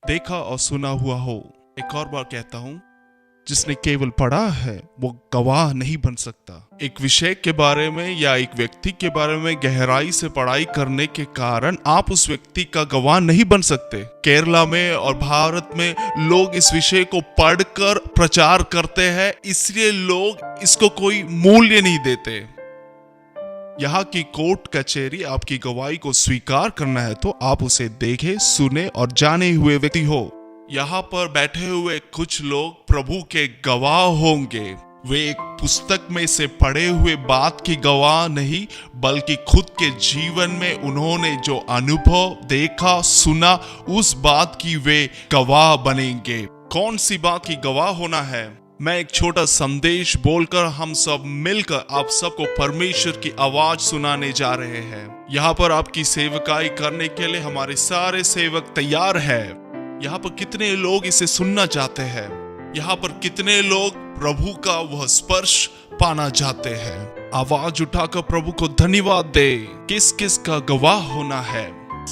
देखा और सुना हुआ हो। एक और बार कहता हूं, जिसने केवल पढ़ा है वो गवाह नहीं बन सकता। एक विषय के बारे में या एक व्यक्ति के बारे में गहराई से पढ़ाई करने के कारण आप उस व्यक्ति का गवाह नहीं बन सकते। केरला में और भारत में लोग इस विषय को पढ़कर प्रचार करते हैं, इसलिए लोग इसको कोई मूल्य नहीं देते। यहाँ की कोर्ट कचहरी आपकी गवाही को स्वीकार करना है तो आप उसे देखे, सुने और जाने हुए व्यक्ति हो। यहाँ पर बैठे हुए कुछ लोग प्रभु के गवाह होंगे। वे एक पुस्तक में से पढ़े हुए बात की गवाह नहीं, बल्कि खुद के जीवन में उन्होंने जो अनुभव देखा, सुना, उस बात की वे गवाह बनेंगे। कौन सी बात की गवाह होना है? मैं एक छोटा संदेश बोलकर हम सब मिलकर आप सबको परमेश्वर की आवाज सुनाने जा रहे हैं। यहाँ पर आपकी सेवकाई करने के लिए हमारे सारे सेवक तैयार हैं। यहाँ पर कितने लोग इसे सुनना चाहते हैं? यहाँ पर कितने लोग प्रभु का वह स्पर्श पाना चाहते हैं? आवाज उठाकर प्रभु को धन्यवाद दे। किस किस का गवाह होना है?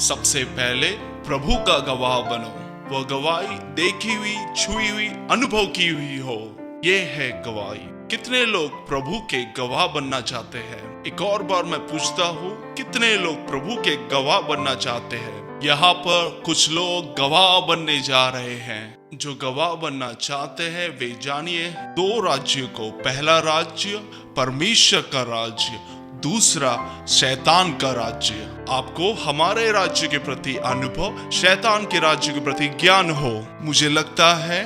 सबसे पहले प्रभु का गवाह बनो। वह गवाही देखी हुई, छुई हुई, अनुभव की हुई हो। ये है गवाही। कितने लोग प्रभु के गवाह बनना चाहते हैं? एक और बार मैं पूछता हूँ, कितने लोग प्रभु के गवाह बनना चाहते हैं? यहाँ पर कुछ लोग गवाह बनने जा रहे हैं। जो गवाह बनना चाहते हैं वे जानिए दो राज्यों को। पहला राज्य परमेश्वर का राज्य, दूसरा शैतान का राज्य। आपको हमारे राज्य के प्रति अनुभव, शैतान के राज्य के प्रति ज्ञान हो। मुझे लगता है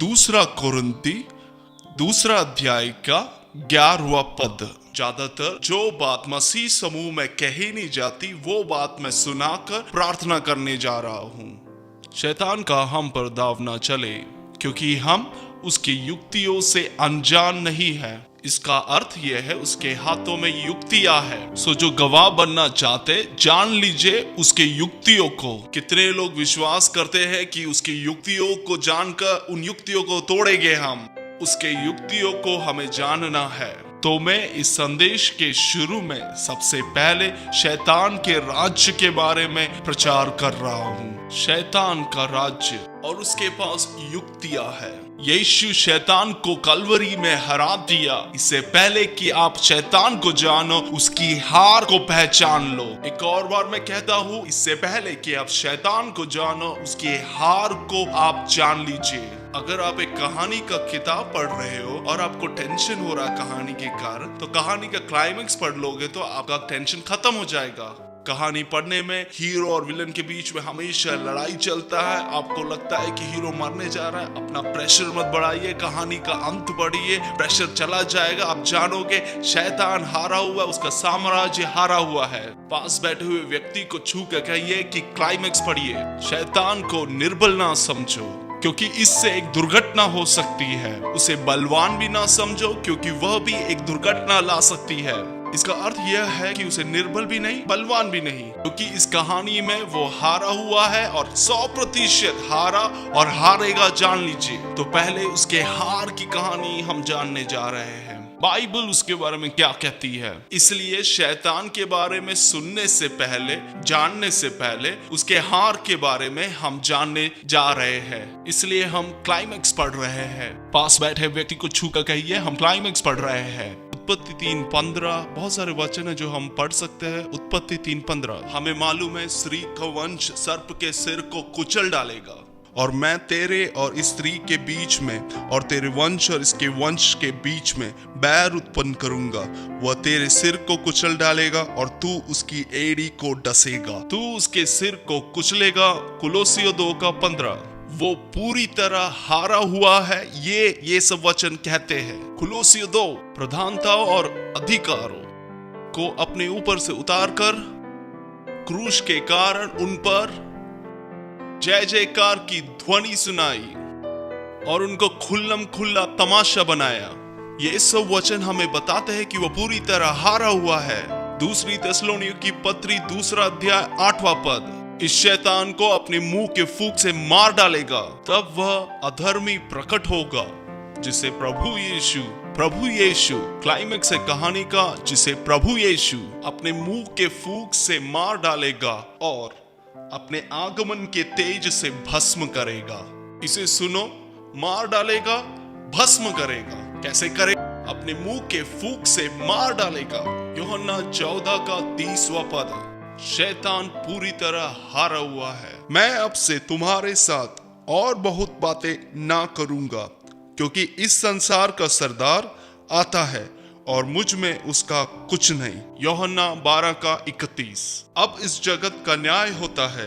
दूसरा कुरिन्ती दूसरा अध्याय का 11वां पद। ज्यादातर जो बात मसीह समूह में कही नहीं जाती वो बात मैं सुनाकर प्रार्थना करने जा रहा हूँ। शैतान का हम पर दाव ना चले, क्योंकि हम उसकी युक्तियों से अनजान नहीं है। इसका अर्थ यह है उसके हाथों में युक्तियां है। सो जो गवाह बनना चाहते, जान लीजिए उसके युक्तियों को। कितने लोग विश्वास करते हैं कि उसकी युक्तियों को जानकर उन युक्तियों को तोड़ेंगे हम। उसके युक्तियों को हमें जानना है। तो मैं इस संदेश के शुरू में सबसे पहले शैतान के राज्य के बारे में प्रचार कर रहा हूँ। शैतान का राज्य और उसके पास युक्तियां है। यीशु शैतान को कलवरी में हरा दिया। इससे पहले कि आप शैतान को जानो, उसकी हार को पहचान लो। एक और बार मैं कहता हूँ, इससे पहले कि आप शैतान को जानो, उसकी हार को आप जान लीजिए। अगर आप एक कहानी का किताब पढ़ रहे हो और आपको टेंशन हो रहा है कहानी के कारण, तो कहानी का क्लाइमेक्स पढ़ लोगे तो आपका टेंशन खत्म हो जाएगा। कहानी पढ़ने में हीरो और विलन के बीच में हमेशा लड़ाई चलता है। आपको लगता है कि हीरो मरने जा रहा है। अपना प्रेशर मत बढ़ाइए, कहानी का अंत पढ़िए, प्रेशर चला जाएगा। आप जानोगे शैतान हारा हुआ, उसका साम्राज्य हारा हुआ है। पास बैठे हुए व्यक्ति को छू कर कहिए कि क्लाइमेक्स पढ़िए। शैतान को निर्बल ना समझो, क्योंकि इससे एक दुर्घटना हो सकती है। उसे बलवान भी ना समझो, क्योंकि वह भी एक दुर्घटना ला सकती है। इसका अर्थ यह है कि उसे निर्बल भी नहीं, बलवान भी नहीं, क्योंकि इस कहानी में वो हारा हुआ है और 100% हारा और हारेगा, जान लीजिए। तो पहले उसके हार की कहानी हम जानने जा रहे हैं। बाइबल उसके बारे में क्या कहती है। इसलिए शैतान के बारे में सुनने से पहले, जानने से पहले उसके हार के बारे में हम जानने जा रहे हैं। इसलिए हम क्लाइमेक्स पढ़ रहे हैं। पास बैठे व्यक्ति को छू कर कहिए, हम क्लाइमेक्स पढ़ रहे हैं। उत्पत्ति 3:15, बहुत सारे वचन है जो हम पढ़ सकते हैं। उत्पत्ति 3:15, हमें मालूम है स्त्री का वंश सर्प के सिर को कुचल डालेगा, और मैं तेरे और इस स्त्री के बीच में और तेरे वंश और इसके वंश के बीच में बैर उत्पन्न करूंगा। वह तेरे सिर को कुचल डालेगा और तू उसकी एड़ी को डसेगा। तू उसके सिर को कुचलेगा। कुलोसियों 2:15, वो पूरी तरह हारा हुआ है। ये सब वचन कहते हैं। कुलोसियों 2, प्रधानताओं और अधिकारों को अपने ऊपर से उतारकर क्रूस के कारण उन पर जय जयकार की ध्वनि सुनाई और उनको खुल्लम खुल्ला तमाशा बनाया। ये सब वचन हमें बताते हैं कि वह पूरी तरह हारा हुआ है। दूसरी थिस्सलुनीकियों की पत्री 2 अध्याय 8वां पद, इस शैतान को अपने मुंह के फूंक से मार डालेगा, तब वह अधर्मी प्रकट होगा जिसे प्रभु यीशु क्लाइमेक्स है कहानी का, जिसे प्रभु यीशु अपने मुंह के फूंक से मार डालेगा और अपने आगमन के तेज से भस्म करेगा। इसे सुनो, मार डालेगा, भस्म करेगा। कैसे करेगा? अपने मुंह के फूंक से मार डालेगा। यूहन्ना 14 का 30वां पद। शैतान पूरी तरह हारा हुआ है। मैं अब से तुम्हारे साथ और बहुत बातें ना करूंगा, क्योंकि इस संसार का सरदार आता है और मुझ में उसका कुछ नहीं। यूहन्ना 12 का 31। अब इस जगत का न्याय होता है।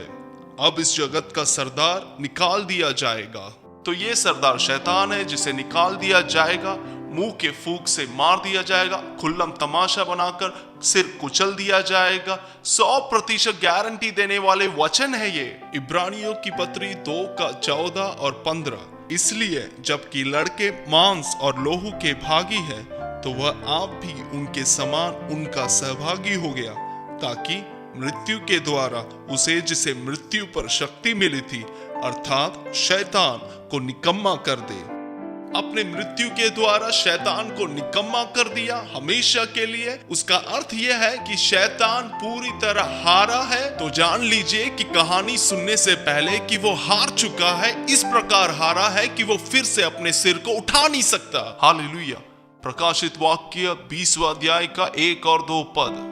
अब इस जगत का सरदार निकाल दिया जाएगा। तो ये सरदार शैतान है, जिसे निकाल दिया जाएगा, मुंह के फूंक से मार दिया जाएगा, खुल्लम तमाशा बनाकर सिर कुचल दिया जाएगा। 100% गारंटी देने वाले वचन है ये। इब्रानियों की पत्री 2 का 14 और 15। इसलिए जबकि लड़के मांस और लोहू के भागी है, तो वह आप भी उनके समान उनका सहभागी हो गया, ताकि मृत्यु के द्वारा उसे, जिसे मृत्यु पर शक्ति मिली थी, अर्थात शैतान को निकम्मा कर दे। अपने मृत्यु के द्वारा शैतान को निकम्मा कर दिया हमेशा के लिए। उसका अर्थ यह है कि शैतान पूरी तरह हारा है। तो जान लीजिए कि कहानी सुनने से पहले कि वो हार चुका है। इस प्रकार हारा है कि वो फिर से अपने सिर को उठा नहीं सकता। हालेलुया। प्रकाशित वाक्य 20वां अध्याय का 1 और 2 पद।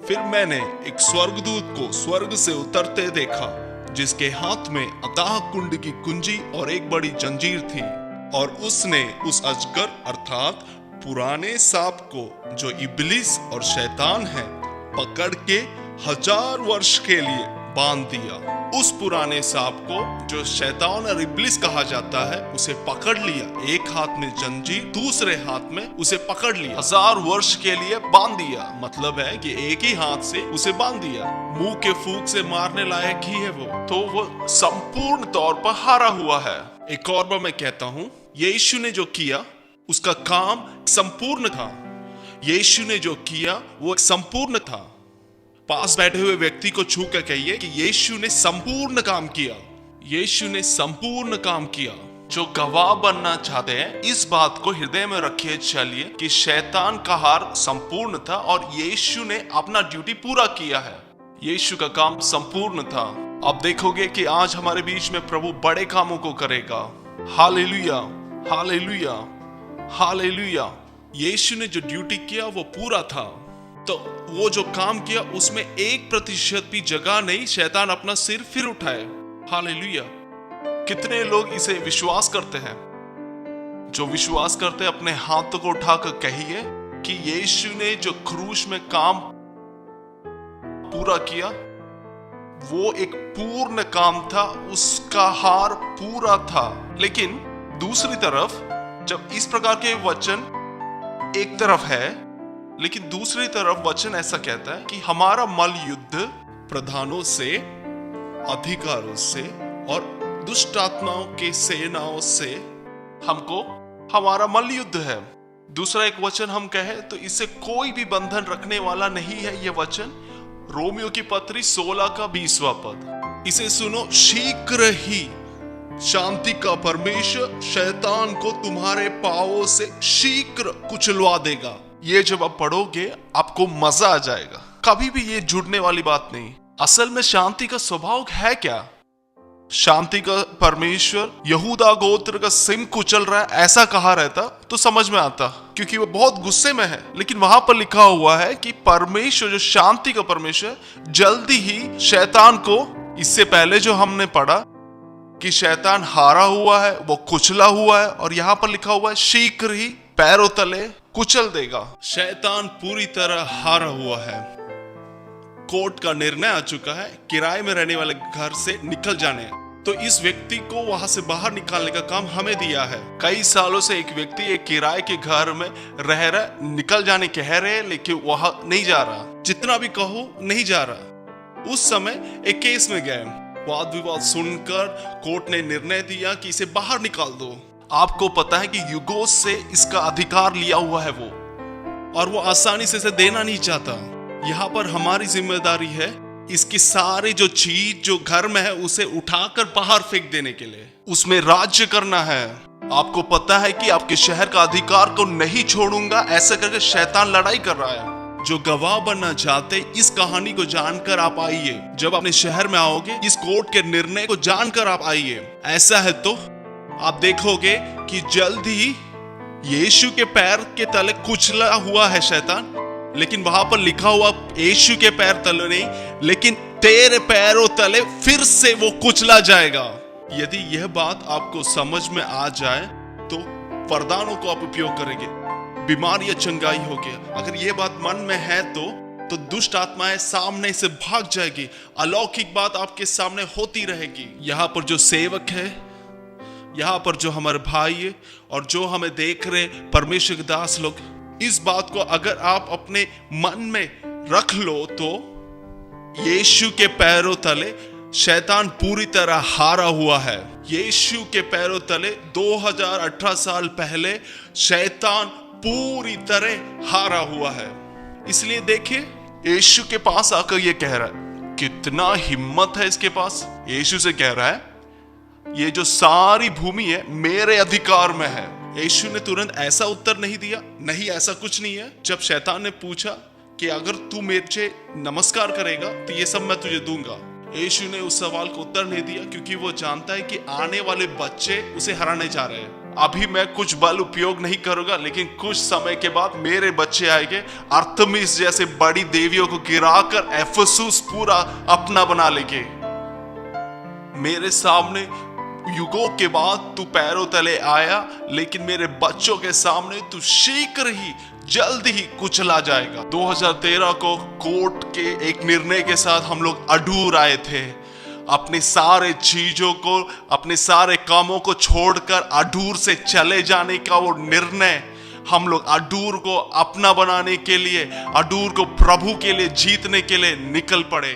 फिर मैंने एक स्वर्गदूत को स्वर्ग से उतरते देखा, जिसके हाथ में अथाह कुंड की कुंजी और एक बड़ी जंजीर थी, और उसने उस अजगर अर्थात पुराने सांप को, जो इब्लिस और शैतान है, पकड़ के 1000 वर्ष के लिए बांध दिया। उस पुराने सांप को, जो शैतान और इब्लिस कहा जाता है, उसे पकड़ लिया। एक हाथ में जंजीर, दूसरे हाथ में उसे पकड़ लिया, 1000 वर्ष के लिए बांध दिया। मतलब है कि एक ही हाथ से उसे बांध दिया। मुंह के फूंक से मारने लायक ही है वो। तो वो संपूर्ण तौर पर हारा हुआ है। एक और बार मैं कहता हूं, यीशु ने जो किया उसका काम संपूर्ण था। यीशु ने जो किया वो संपूर्ण था। पास बैठे हुए व्यक्ति को छू कर कहिए कि यीशु ने संपूर्ण काम किया। यीशु ने संपूर्ण काम किया। जो गवाह बनना चाहते हैं, इस बात को हृदय में रखिए चलिए कि शैतान का हार संपूर्ण था और यीशु ने अपना ड्यूटी पूरा किया है। यीशु का काम संपूर्ण था। अब देखोगे कि आज हमारे बीच में प्रभु बड़े कामों को करेगा। Hallelujah, hallelujah, hallelujah. यीशु ने जो ड्यूटी किया वो पूरा था। तो वो जो काम किया उसमें 1% भी जगह नहीं शैतान अपना सिर फिर उठाए। हालेलुया। कितने लोग इसे विश्वास करते हैं? जो विश्वास करते हैं अपने हाथों को उठाकर कहिए कि यीशु ने जो क्रूस में काम पूरा किया वो एक पूर्ण काम था, उसका हार पूरा था। लेकिन दूसरी तरफ जब इस प्रकार के वचन एक तरफ है, लेकिन दूसरी तरफ वचन ऐसा कहता है कि हमारा मल युद्ध प्रधानों से, अधिकारों से और दुष्ट आत्माओं के सेनाओं से हमको हमारा मल युद्ध है। दूसरा एक वचन हम कहें तो इससे कोई भी बंधन रखने वाला नहीं है। यह वचन रोमियो की पत्री 16 का 20वां पद। इसे सुनो, शीघ्र ही शांति का परमेश्वर शैतान को तुम्हारे पांवों से शीघ्र कुचलवा देगा। ये जब आप पढ़ोगे आपको मजा आ जाएगा। कभी भी ये जुड़ने वाली बात नहीं। असल में शांति का स्वभाव है क्या? शांति का परमेश्वर यहूदा गोत्र का सिंह कुचल रहा है, ऐसा कहा रहता तो समझ में आता, क्योंकि वो बहुत गुस्से में है। लेकिन वहां पर लिखा हुआ है कि परमेश्वर, जो शांति का परमेश्वर, जल्दी ही शैतान को, इससे पहले जो हमने पढ़ा कि शैतान हारा हुआ है, वो कुचला हुआ है, और यहां पर लिखा हुआ है शीघ्र ही पैरों तले कुचल देगा। शैतान पूरी तरह हारा हुआ है। कोर्ट का निर्णय आ चुका है, किराए में रहने वाले घर से निकल जाने। तो इस व्यक्ति को वहां से बाहर निकालने का काम हमें दिया है। कई सालों से एक व्यक्ति एक किराए के घर में रह रहा, निकल जाने कह रहे, लेकिन वहां नहीं जा रहा। जितना भी कहो नहीं जा रहा। उस समय एक केस में गए, वाद विवाद सुनकर कोर्ट ने निर्णय दिया कि इसे बाहर निकाल दो। आपको पता है कि युगों से इसका अधिकार लिया हुआ है वो, और वो आसानी से इसे देना नहीं चाहता। यहाँ पर हमारी जिम्मेदारी है इसकी सारी जो चीज जो घर में है उसे उठाकर बाहर फेंक देने के लिए, उसमें राज्य करना है। आपको पता है कि आपके शहर का अधिकार को नहीं छोड़ूंगा, ऐसा करके शैतान लड़ाई कर रहा है। जो गवाह बनना चाहते, इस कहानी को जानकर आप आइए। जब अपने शहर में आओगे, इस कोर्ट के निर्णय को जानकर आप आइए। ऐसा है तो आप देखोगे कि जल्द ही यीशु के पैर के तले कुचला हुआ है शैतान, लेकिन वहां पर लिखा हुआ यीशु के पैर तले नहीं, लेकिन तेरे पैरों तले फिर से वो कुचला जाएगा। यदि यह बात आपको समझ में आ जाए तो वरदानों को आप उपयोग करेंगे, बीमारियां चंगाई होगी। अगर यह बात मन में है तो दुष्ट आत्माएं सामने से भाग जाएगी। अलौकिक बात आपके सामने होती रहेगी। यहाँ पर जो सेवक है, यहाँ पर जो हमारे भाई है और जो हमें देख रहे परमेश्वर के दास लोग, इस बात को अगर आप अपने मन में रख लो तो यीशु के पैरों तले शैतान पूरी तरह हारा हुआ है। यीशु के पैरों तले 2018 साल पहले शैतान पूरी तरह हारा हुआ है। इसलिए देखिए, यीशु के पास आकर ये कह रहा है, कितना हिम्मत है इसके पास। यीशु से कह रहा है, ये जो सारी भूमि है मेरे अधिकार में है। यीशु ने तुरंत ऐसा उत्तर नहीं दिया, नहीं ऐसा कुछ नहीं है। जब शैतान ने पूछा कि अगर तू मुझे नमस्कार करेगा तो ये सब मैं तुझे दूंगा, यीशु ने उस सवाल को उत्तर नहीं दिया, क्योंकि वो जानता है कि आने वाले बच्चे उसे हराने जा रहे हैं। अभी मैं कुछ बल उपयोग नहीं करूंगा, लेकिन कुछ समय के बाद मेरे बच्चे आएंगे, अर्थमिस जैसे बड़ी देवियों को गिराकर एफेसुस पूरा अपना बना लेंगे। मेरे सामने युगों के बाद तू पैरों तले आया, लेकिन मेरे बच्चों के सामने तू शीघ्र ही जल्द ही कुचला जाएगा। 2013 को कोर्ट के एक निर्णय के साथ हम लोग अडूर आए थे। अपने सारे चीजों को, अपने सारे कामों को छोड़कर अडूर से चले जाने का वो निर्णय, हम लोग अडूर को अपना बनाने के लिए, अडूर को प्रभु के लिए जीतने के लिए निकल पड़े।